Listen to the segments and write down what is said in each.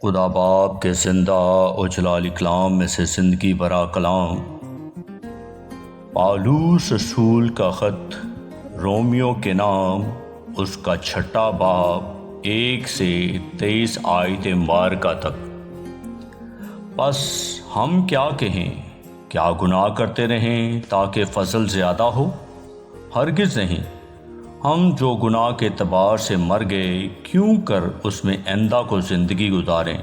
خدا باپ کے زندہ و جلال کلام میں سے زندگی برا کلام، پالوس رسول کا خط رومیو کے نام، اس کا چھٹا باب 1 سے 23 آیت مبارکہ تک۔ پس ہم کیا کہیں؟ کیا گناہ کرتے رہیں تاکہ فضل زیادہ ہو؟ ہرگز نہیں۔ ہم جو گناہ کے اعتبار سے مر گئے، کیوں کر اس میں آئندہ کو زندگی گزاریں؟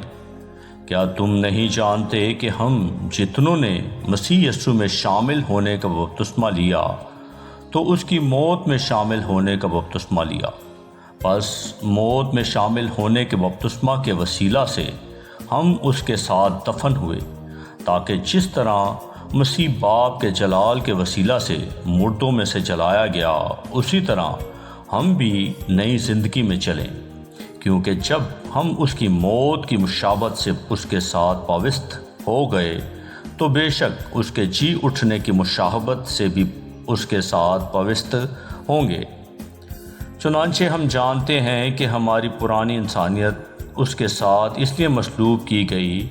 کیا تم نہیں جانتے کہ ہم جتنوں نے مسیح یسوع میں شامل ہونے کا بپتسمہ لیا تو اس کی موت میں شامل ہونے کا بپتسمہ لیا؟ پس موت میں شامل ہونے کے بپتسمہ کے وسیلہ سے ہم اس کے ساتھ دفن ہوئے، تاکہ جس طرح مسیح باپ کے جلال کے وسیلہ سے مردوں میں سے جلایا گیا، اسی طرح ہم بھی نئی زندگی میں چلیں۔ کیونکہ جب ہم اس کی موت کی مشابہت سے اس کے ساتھ پاوست ہو گئے تو بے شک اس کے جی اٹھنے کی مشابہت سے بھی اس کے ساتھ پاوست ہوں گے۔ چنانچہ ہم جانتے ہیں کہ ہماری پرانی انسانیت اس کے ساتھ اس لیے مصلوب کی گئی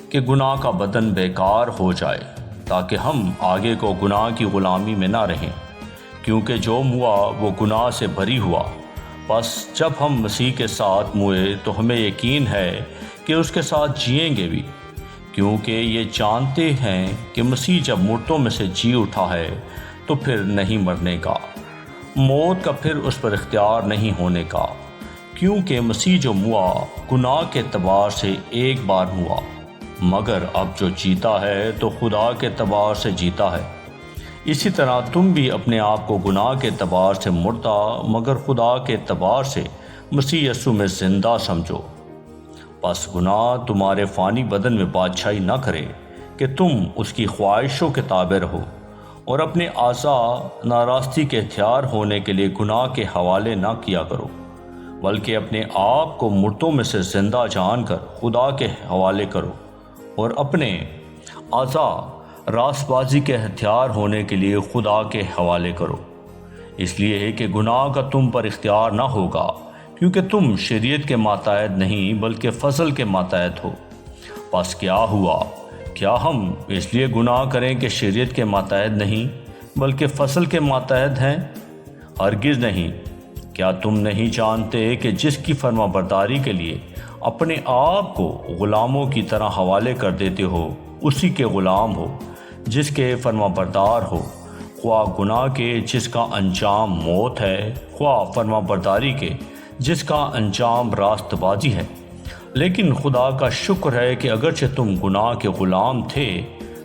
کہ گناہ کا بدن بیکار ہو جائے، تاکہ ہم آگے کو گناہ کی غلامی میں نہ رہیں، کیونکہ جو موا وہ گناہ سے بری ہوا۔ بس جب ہم مسیح کے ساتھ موئے تو ہمیں یقین ہے کہ اس کے ساتھ جئیں گے بھی، کیونکہ یہ جانتے ہیں کہ مسیح جب مردوں میں سے جی اٹھا ہے تو پھر نہیں مرنے کا، موت کا پھر اس پر اختیار نہیں ہونے کا، کیونکہ مسیح جو موا گناہ کے اعتبار سے ایک بار ہوا، مگر اب جو جیتا ہے تو خدا کے اعتبار سے جیتا ہے۔ اسی طرح تم بھی اپنے آپ کو گناہ کے اعتبار سے مردہ مگر خدا کے اعتبار سے مسیح یسوع میں زندہ سمجھو۔ پس گناہ تمہارے فانی بدن میں بادشاہی نہ کرے کہ تم اس کی خواہشوں کے تابع رہو، اور اپنے اعضاء ناراستی کے ہتھیار ہونے کے لیے گناہ کے حوالے نہ کیا کرو، بلکہ اپنے آپ کو مردوں میں سے زندہ جان کر خدا کے حوالے کرو، اور اپنے اعضاء راست بازی کے ہتھیار ہونے کے لیے خدا کے حوالے کرو، اس لیے کہ گناہ کا تم پر اختیار نہ ہوگا، کیونکہ تم شریعت کے ماتحت نہیں بلکہ فضل کے ماتحت ہو۔ پس کیا ہوا؟ کیا ہم اس لیے گناہ کریں کہ شریعت کے ماتحت نہیں بلکہ فضل کے ماتحت ہیں؟ ہرگز نہیں۔ کیا تم نہیں جانتے کہ جس کی فرما برداری کے لیے اپنے آپ کو غلاموں کی طرح حوالے کر دیتے ہو، اسی کے غلام ہو جس کے فرما بردار ہو، خواہ گناہ کے جس کا انجام موت ہے، خواہ فرما برداری کے جس کا انجام راست بازی ہے۔ لیکن خدا کا شکر ہے کہ اگرچہ تم گناہ کے غلام تھے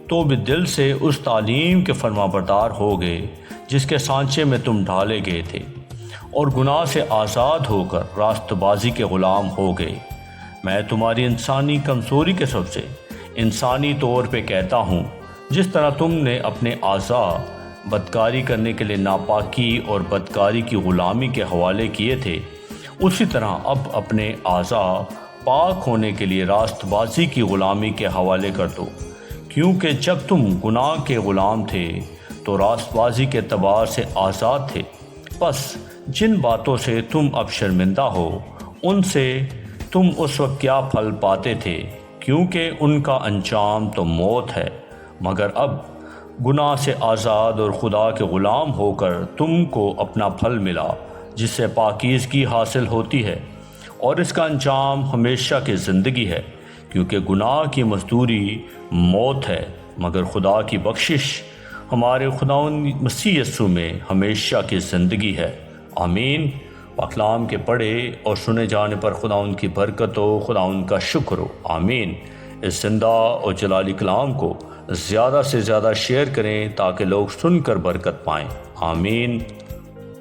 تو بھی دل سے اس تعلیم کے فرما بردار ہو گئے جس کے سانچے میں تم ڈالے گئے تھے، اور گناہ سے آزاد ہو کر راست بازی کے غلام ہو گئے۔ میں تمہاری انسانی کمزوری کے سبب سے انسانی طور پہ کہتا ہوں، جس طرح تم نے اپنے اعضاء بدکاری کرنے کے لیے ناپاکی اور بدکاری کی غلامی کے حوالے کیے تھے، اسی طرح اب اپنے اعضاء پاک ہونے کے لیے راست بازی کی غلامی کے حوالے کر دو، کیونکہ جب تم گناہ کے غلام تھے تو راست بازی کے اعتبار سے آزاد تھے۔ پس جن باتوں سے تم اب شرمندہ ہو، ان سے تم اس وقت کیا پھل پاتے تھے، کیونکہ ان کا انجام تو موت ہے، مگر اب گناہ سے آزاد اور خدا کے غلام ہو کر تم کو اپنا پھل ملا، جس سے پاکیزگی حاصل ہوتی ہے، اور اس کا انجام ہمیشہ کی زندگی ہے، کیونکہ گناہ کی مزدوری موت ہے، مگر خدا کی بخشش ہمارے خداوند مسیح یسوع میں ہمیشہ کی زندگی ہے۔ آمین۔ پاکلام کے پڑھے اور سنے جانے پر خداوند کی برکت ہو، خداوند کا شکر ہو۔ آمین۔ اس زندہ اور جلالی کلام کو زیادہ سے زیادہ شیئر کریں تاکہ لوگ سن کر برکت پائیں۔ آمین۔